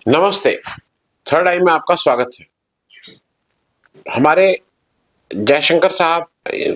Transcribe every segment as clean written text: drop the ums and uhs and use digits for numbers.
नमस्ते। थर्ड आई में आपका स्वागत है। हमारे जयशंकर साहब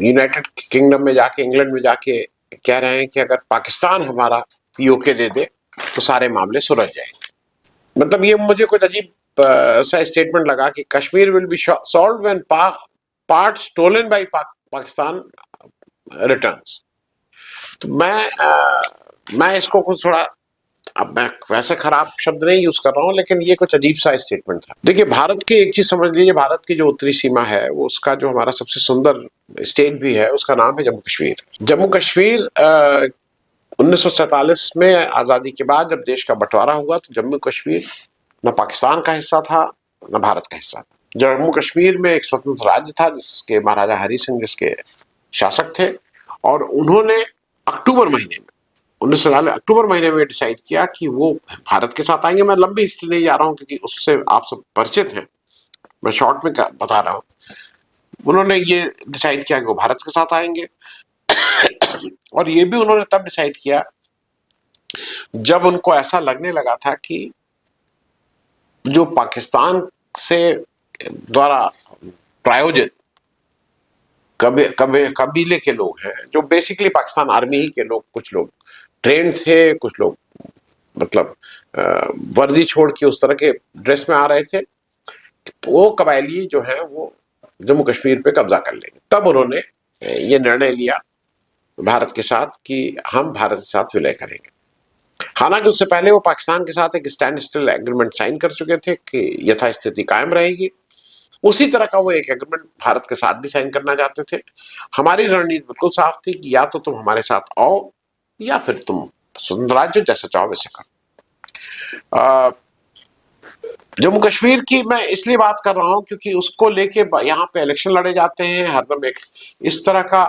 यूनाइटेड किंगडम में जाके, इंग्लैंड में जाके कह रहे हैं कि अगर पाकिस्तान हमारा पीओके दे दे तो सारे मामले सुलझ जाएंगे। मतलब ये मुझे कुछ अजीब सा स्टेटमेंट लगा कि Kashmir will be solved when part stolen by Pakistan returns. तो मैं इसको कुछ थोड़ा, अब मैं वैसे खराब शब्द नहीं यूज कर रहा हूं, लेकिन ये कुछ अजीब सा स्टेटमेंट था। देखिए, भारत की एक चीज समझ लीजिए, भारत की जो उत्तरी सीमा है वो, उसका जो हमारा सबसे सुंदर स्टेट भी है, उसका नाम है जम्मू कश्मीर। जम्मू कश्मीर 1947 में आजादी के बाद जब देश का बंटवारा हुआ तो जम्मू कश्मीर न पाकिस्तान का हिस्सा था न भारत का हिस्सा था। जम्मू कश्मीर में एक स्वतंत्र राज्य था जिसके महाराजा हरि सिंह जिसके शासक थे, और उन्होंने अक्टूबर महीने में 1947 अक्टूबर महीने में डिसाइड किया कि वो भारत के साथ आएंगे। मैं लंबी हिस्ट्री नहीं जा रहा हूँ क्योंकि उससे आप सब परिचित हैं, मैं शॉर्ट में बता रहा हूँ। उन्होंने ये डिसाइड किया कि वो भारत के साथ आएंगे और ये भी उन्होंने तब डिसाइड किया जब उनको ऐसा लगने लगा था कि जो पाकिस्तान से द्वारा प्रायोजित कबीले के लोग हैं, जो बेसिकली पाकिस्तान आर्मी ही के लोग, कुछ लोग ट्रेन थे, कुछ लोग मतलब वर्दी छोड़ के उस तरह के ड्रेस में आ रहे थे, वो कबायली जो है वो जम्मू कश्मीर पे कब्जा कर लेंगे। तब उन्होंने ये निर्णय लिया भारत के साथ कि हम भारत के साथ विलय करेंगे। हालांकि उससे पहले वो पाकिस्तान के साथ एक स्टैंड स्टिल एग्रीमेंट साइन कर चुके थे कि यथास्थिति कायम रहेगी। उसी तरह का वो एक एग्रीमेंट भारत के साथ भी साइन करना चाहते थे। हमारी रणनीति बिल्कुल साफ थी कि या तो तुम हमारे साथ आओ या फिर तुम स्वतंत्र राज्य जैसा चाहो वैसे करो। जम्मू कश्मीर की मैं इसलिए बात कर रहा हूं क्योंकि उसको लेके यहाँ पे इलेक्शन लड़े जाते हैं हरदम। एक इस तरह का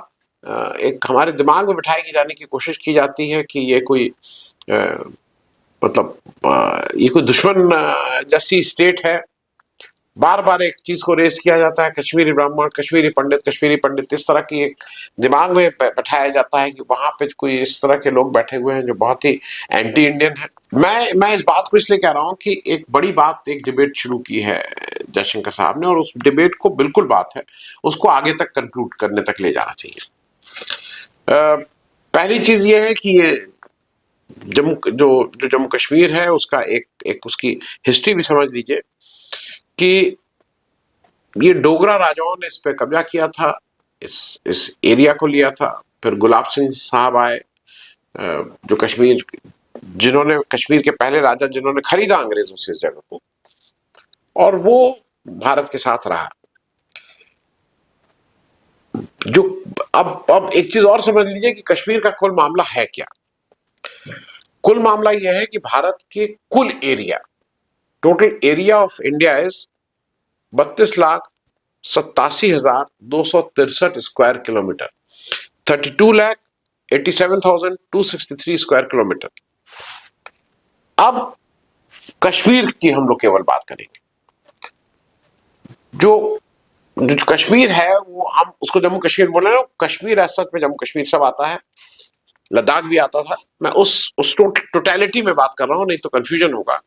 एक हमारे दिमाग में बिठाई की जाने की कोशिश की जाती है कि ये कोई मतलब ये कोई दुश्मन जैसी स्टेट है। बार बार एक चीज को रेस किया जाता है, कश्मीरी ब्राह्मण, कश्मीरी पंडित, इस तरह की एक दिमाग में बैठाया जाता है कि वहां पे कोई इस तरह के लोग बैठे हुए हैं जो बहुत ही एंटी इंडियन है। मैं इस बात को इसलिए कह रहा हूं कि एक बड़ी बात, एक डिबेट शुरू की है जयशंकर साहब ने, और उस डिबेट को बिल्कुल बात है उसको आगे तक कंक्लूड करने तक ले जाना चाहिए। पहली चीज ये है कि ये जो जम्मू कश्मीर है उसका एक उसकी हिस्ट्री भी समझ लीजिए कि ये डोगरा राजाओं ने इस पे कब्जा किया था, इस एरिया को लिया था। फिर गुलाब सिंह साहब आए, जो जिन्होंने कश्मीर के पहले राजा जिन्होंने खरीदा अंग्रेजों से इस जगह को, और वो भारत के साथ रहा। जो अब एक चीज और समझ लीजिए कि कश्मीर का कुल मामला है क्या। कुल मामला यह है कि भारत के कुल area, total area of India is 32,87,263 square kilometre, 32,87,263 square kilometre. अब कश्मीर की हम लोग केवल बात करेंगे। जो जो कश्मीर है वो हम उसको जम्मू कश्मीर बोले ना, कश्मीर एज सच में जम्मू कश्मीर सब आता है, लद्दाख भी आता था। मैं उस टोटलिटी में बात कर रहा हूं, नहीं तो कंफ्यूजन होगा।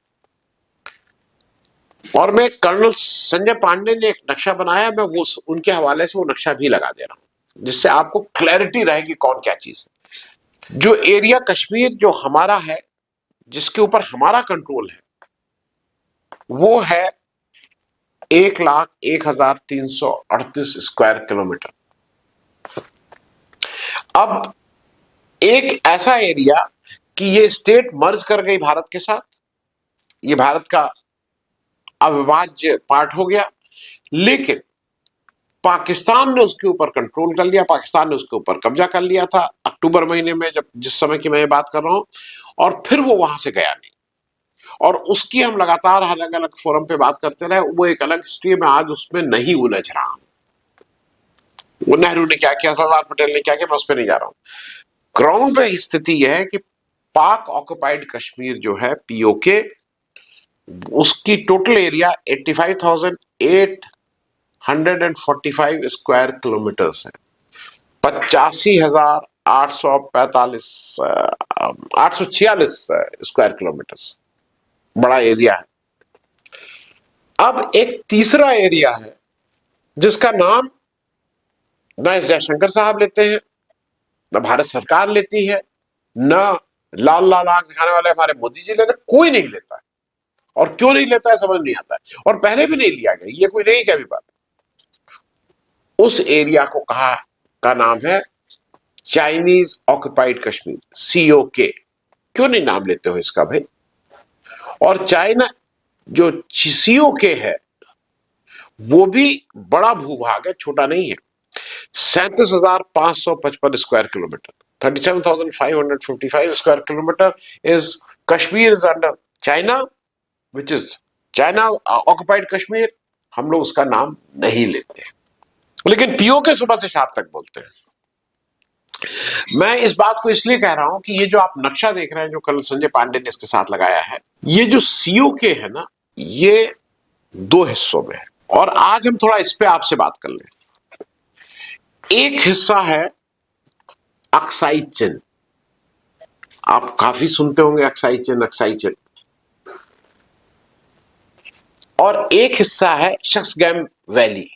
और मैं कर्नल संजय पांडे ने एक नक्शा बनाया, मैं वो उनके हवाले से वो नक्शा भी लगा दे रहा हूं जिससे आपको क्लैरिटी रहेगी कौन क्या चीज है। जो एरिया कश्मीर जो हमारा है, जिसके ऊपर हमारा कंट्रोल है, वो है 1,01,338 स्क्वायर किलोमीटर। अब एक ऐसा एरिया कि ये स्टेट मर्ज कर गई भारत के साथ, ये भारत का अविभाज्य पार्ट हो गया, लेकिन पाकिस्तान ने उसके ऊपर कंट्रोल कर लिया, पाकिस्तान ने उसके ऊपर कब्जा कर लिया था अक्टूबर महीने में, जब जिस समय की मैं बात कर रहा हूं, और फिर वो वहां से गया नहीं। और उसकी हम लगातार अलग अलग फोरम पे बात करते रहे, वो एक अलग हिस्ट्री में, आज उसमें नहीं उलझ रहा हूं। वो नेहरू ने क्या किया, सरदार पटेल ने क्या किया, मैं उस पर नहीं जा रहा हूं। ग्राउंड पे स्थिति यह है कि पाक ऑक्युपाइड कश्मीर जो है, पीओके, उसकी टोटल एरिया 85,845 स्क्वायर किलोमीटर्स है। 85,846 स्क्वायर किलोमीटर्स बड़ा एरिया है। अब एक तीसरा एरिया है जिसका नाम न एस जयशंकर साहब लेते हैं, न भारत सरकार लेती है, न लाल लाल आंख दिखाने वाले हमारे मोदी जी लेते, कोई नहीं लेता है। और क्यों नहीं लेता है समझ नहीं आता है, और पहले भी नहीं लिया गया, ये कोई नहीं कभी बात। उस एरिया को कहा का नाम है चाइनीज ऑक्युपाइड कश्मीर, COK। क्यों नहीं नाम लेते हो इसका भाई? और चाइना जो COK है वो भी बड़ा भूभाग है, छोटा नहीं है। 37,555 square kilometre, 37,555 square kilometre is Kashmir is under China, which is China occupied Kashmir. हम लोग उसका नाम नहीं लेते, लेकिन POK सुबह से शाम तक बोलते हैं। मैं इस बात को इसलिए कह रहा हूं कि ये जो आप नक्शा देख रहे हैं, जो कल संजय पांडे ने इसके साथ लगाया है, ये जो COK है ना, ये 2 हिस्सों में है। और आज हम थोड़ा इस पे आपसे बात कर लें। एक हिस्सा है अक्साई चिन, आप काफी सुनते होंगे अक्साई चिन, अक्साई चिन। और एक हिस्सा है शक्सगैम वैली।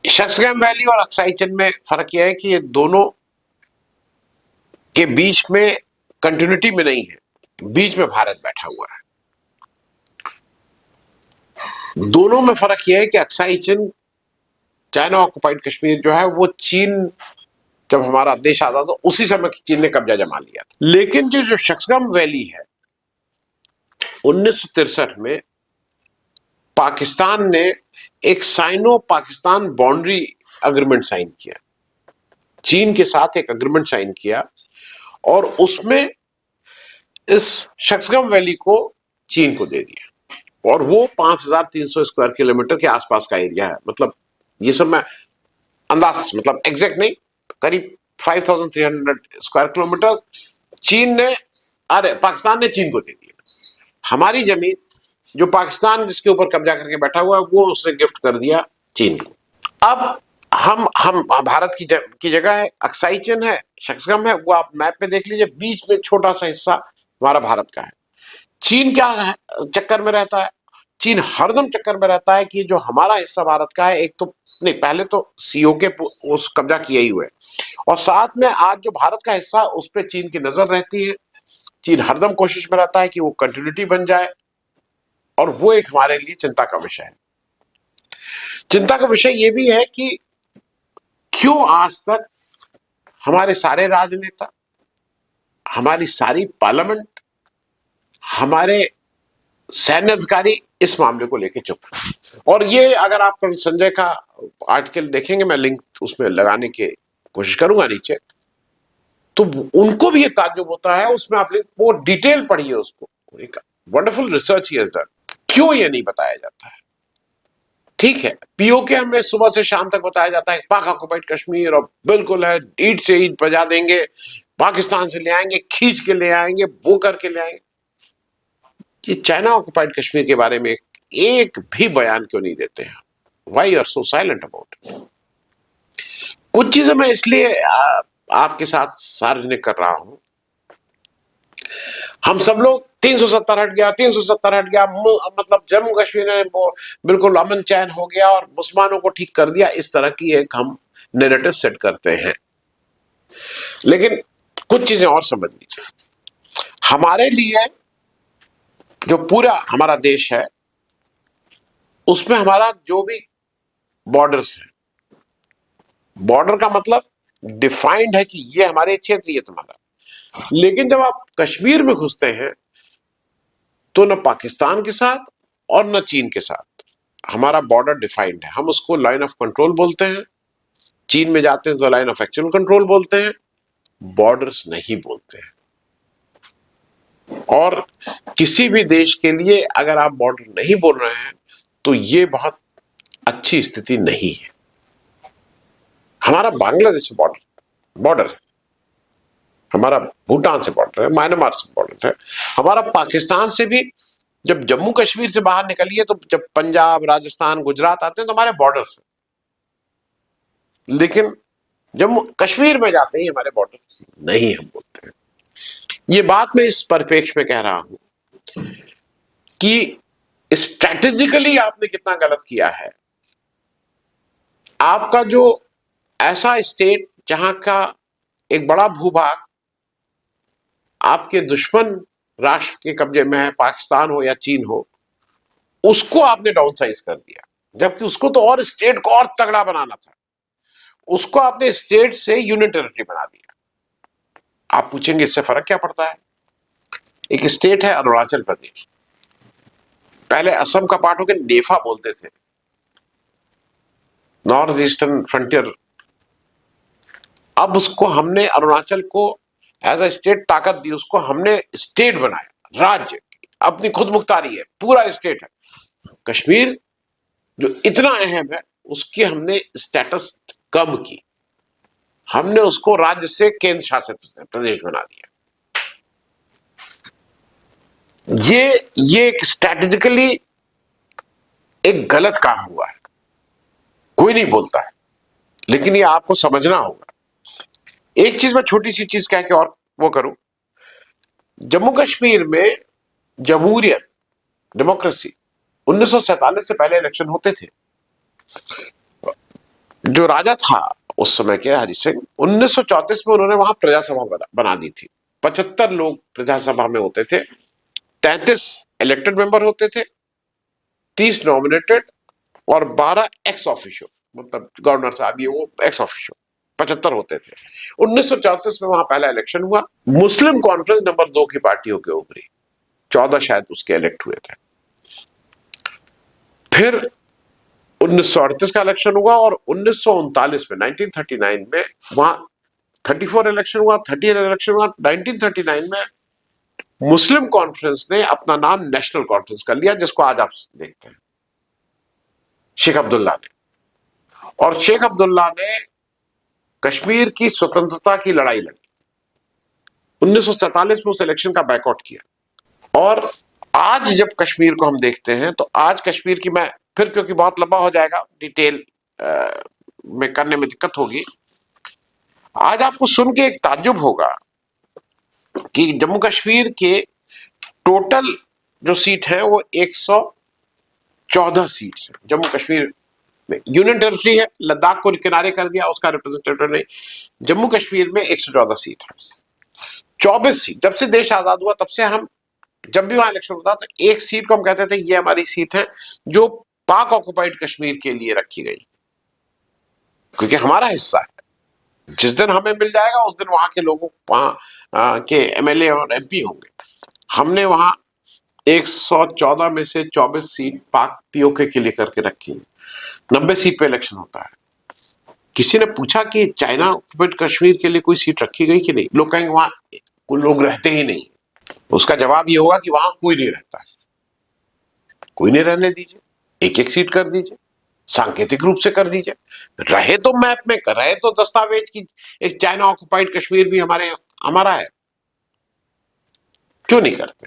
शक्सगैम वैली और अक्साई चिन में फर्क यह है कि ये दोनों के बीच में कंटिन्यूटी में नहीं है, बीच में भारत बैठा हुआ है। दोनों में फर्क यह है कि अक्साई चिन, चाइना ऑक्युपाइड कश्मीर जो है वो चीन, जब हमारा देश आजाद हो उसी समय चीन ने कब्जा जमा लिया। लेकिन जो शक्सगैम वैली है, 1963 में पाकिस्तान ने एक Sino Pakistan boundary agreement sign किया, चीन के साथ एक अग्रीमेंट साइन किया, और उसमें इस शक्सगैम वैली को चीन को दे दिया। और वो 5,300 स्क्वायर किलोमीटर के आसपास का एरिया है। मतलब ये सब मैं अंदाज, मतलब एग्जैक्ट नहीं, करीब 5,300 स्क्वायर किलोमीटर चीन ने, अरे पाकिस्तान ने चीन को दे दिया। हमारी जमीन जो पाकिस्तान जिसके ऊपर कब्जा करके बैठा हुआ है, वो उसने गिफ्ट कर दिया चीन को। अब हम भारत की जगह है, अक्साई चिन है, शक्सगैम है, वो आप मैप पे देख लीजिए, बीच में छोटा सा हिस्सा हमारा भारत का है। चीन क्या है, चक्कर में रहता है, चीन हरदम चक्कर में रहता है कि जो हमारा हिस्सा भारत का है, एक तो नहीं, पहले तो COK उस कब्जा किया ही हुआ है, और साथ में आज जो भारत का हिस्सा उस पर चीन की नजर रहती है। चीन हरदम कोशिश में रहता है कि वो कंटिन्यूटी बन जाए, और वो एक हमारे लिए चिंता का विषय है। चिंता का विषय ये भी है कि क्यों आज तक हमारे सारे राजनेता, हमारी सारी पार्लियामेंट, हमारे सैन्य अधिकारी इस मामले को लेकर चुप हैं। और ये अगर आप संजय का आर्टिकल देखेंगे, मैं लिंक उसमें लगाने की कोशिश करूंगा नीचे, तो उनको भी ये ताज्जुब होता है। उसमें आप वो डिटेल पढ़िए उसको, एक wonderful research he has done. क्यों ये नहीं बताया जाता है? ठीक है, POK हमें सुबह से शाम तक बताया जाता है पाक ऑक्युपाइड कश्मीर, और बिल्कुल है, ईंट से ईंट बजा देंगे, पाकिस्तान से ले आएंगे, खींच के ले आएंगे, वो करके ले आएंगे। ये चाइना ऑक्युपाइड कश्मीर के बारे में एक भी बयान क्यों नहीं देते हैं? Why are so silent about it? कुछ चीजें मैं इसलिए आपके साथ सार्वजनिक कर रहा हूं। हम सब लोग 370 हट गया, 370 हट गया, मतलब जम्मू कश्मीर में वो बिल्कुल अमन चैन हो गया और मुसलमानों को ठीक कर दिया, इस तरह की एक हम नैरेटिव सेट करते हैं। लेकिन कुछ चीजें और समझ लीजिए। हमारे लिए जो पूरा हमारा देश है, उसमें हमारा जो भी बॉर्डर्स है, बॉर्डर का मतलब डिफाइंड है कि ये हमारे क्षेत्र, ये तुम्हारा। लेकिन जब आप कश्मीर में घुसते हैं तो न पाकिस्तान के साथ और न चीन के साथ हमारा बॉर्डर डिफाइंड है। हम उसको लाइन ऑफ कंट्रोल बोलते हैं। चीन में जाते हैं तो लाइन ऑफ एक्चुअल कंट्रोल बोलते हैं, बॉर्डर्स नहीं बोलते हैं। और किसी भी देश के लिए अगर आप बॉर्डर नहीं बोल रहे हैं तो ये बहुत अच्छी स्थिति नहीं है। हमारा बांग्लादेश से बॉर्डर है, हमारा भूटान से बॉर्डर है, म्यांमार से बॉर्डर है, हमारा पाकिस्तान से भी। जब जम्मू कश्मीर से बाहर निकलिए तो जब पंजाब, राजस्थान, गुजरात आते हैं तो हमारे बॉर्डर्स हैं। लेकिन जम्मू कश्मीर में जाते ही हमारे बॉर्डर नहीं हम बोलते हैं। ये बात मैं इस परिप्रेक्ष्य में कह रहा हूं कि स्ट्रैटेजिकली आपने कितना गलत किया है। आपका जो ऐसा स्टेट जहां का एक बड़ा भूभाग आपके दुश्मन राष्ट्र के कब्जे में है, पाकिस्तान हो या चीन हो, उसको आपने डाउन साइज कर दिया, जबकि उसको तो और स्टेट को और तगड़ा बनाना था। उसको आपने स्टेट से यूनियन टेरिटरी बना दिया। आप पूछेंगे इससे फर्क क्या पड़ता है? एक स्टेट है अरुणाचल प्रदेश, पहले असम का पार्ट होकर नेफा बोलते थे, नॉर्थ ईस्टर्न फ्रंटियर। अब उसको हमने अरुणाचल को एज अ स्टेट ताकत दी, उसको हमने स्टेट बनाया, राज्य, अपनी खुद मुख्तारी है, पूरा स्टेट है। कश्मीर जो इतना अहम है उसकी हमने स्टेटस कम की, हमने उसको राज्य से केंद्र शासित प्रदेश बना दिया। ये एक स्ट्रैटेजिकली एक गलत काम हुआ है, कोई नहीं बोलता है, लेकिन ये आपको समझना होगा। एक चीज मैं छोटी सी चीज कह के और वो करूं, जम्मू कश्मीर में जमहूरियत, डेमोक्रेसी 1947 से पहले इलेक्शन होते थे। जो राजा था उस समय के हरि सिंह, 1934 में उन्होंने वहां प्रजासभा बना दी थी। 75 लोग प्रजासभा में होते थे, 33 इलेक्टेड मेंबर होते थे, 30 नॉमिनेटेड और 12 एक्स ऑफिशियो, मतलब गवर्नर साहब ये वो एक्स ऑफिशियो, 75 होते थे। 1934 में वहां पहला इलेक्शन हुआ, मुस्लिम कॉन्फ्रेंस नंबर 2 की पार्टी होकर उभरी, 14 शायद उसके इलेक्ट हुए थे। फिर 1938 का इलेक्शन हुआ और 1939 में 1939 में वहां 34 इलेक्शन हुआ, 30 इलेक्शन हुआ। 1939 में मुस्लिम कॉन्फ्रेंस ने अपना नाम नेशनल कॉन्फ्रेंस कर लिया, जिसको आज आप देखते हैं, शेख अब्दुल्ला ने। और शेख अब्दुल्ला ने कश्मीर की स्वतंत्रता की लड़ाई लड़ी, 1947 में उस इलेक्शन का बैकआउट किया। और आज जब कश्मीर को हम देखते हैं तो आज कश्मीर की, मैं फिर क्योंकि बहुत लंबा हो जाएगा, डिटेल में करने में दिक्कत होगी, आज आपको सुन के एक ताज्जुब होगा कि जम्मू कश्मीर के टोटल जो सीट है वो 114 सीट है जम्मू कश्मीर में। यूनियन टेरिटरी है, लद्दाख को किनारे कर दिया, उसका रिप्रेजेंटेटिव नहीं। जम्मू कश्मीर में 114 सीट है, 24 सीट। जब से देश आजाद हुआ तब से हम जब भी वहां इलेक्शन होता तो एक सीट को हम कहते थे ये हमारी सीट है जो पाक ऑक्युपाइड कश्मीर के लिए रखी गई, क्योंकि हमारा हिस्सा है। जिस दिन हमें मिल जाएगा उस दिन वहां के लोगों, वहां के एमएलए और एमपी होंगे। हमने वहां 114 में से 24 सीट पाक पीओके के लिए करके रखी है। 90 सीट पे इलेक्शन होता है। किसी ने पूछा कि चाइना ऑक्युपाइड कश्मीर के लिए कोई सीट रखी गई कि नहीं? लोग कहेंगे वहां कोई लोग रहते ही नहीं। उसका जवाब ये होगा कि वहां कोई नहीं रहता है। कोई नहीं रहने दीजिए, एक एक सीट कर दीजिए, सांकेतिक रूप से कर दीजिए। रहे तो मैप में, रहे तो दस्तावेज की एक चाइना ऑक्युपाइड कश्मीर भी हमारा है, क्यों नहीं करते?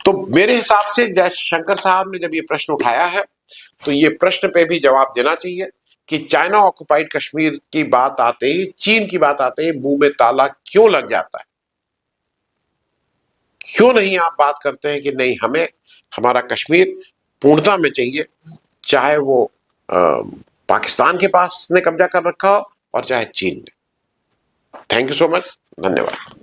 तो मेरे हिसाब से जयशंकर साहब ने जब ये प्रश्न उठाया है तो ये प्रश्न पे भी जवाब देना चाहिए कि चाइना ऑक्युपाइड कश्मीर की बात आते ही, चीन की बात आते ही मुंह में ताला क्यों लग जाता है? क्यों नहीं आप बात करते हैं कि नहीं, हमें हमारा कश्मीर पूर्णता में चाहिए, चाहे वो पाकिस्तान के पास ने कब्जा कर रखा हो और चाहे चीन ने। थैंक यू सो मच, धन्यवाद।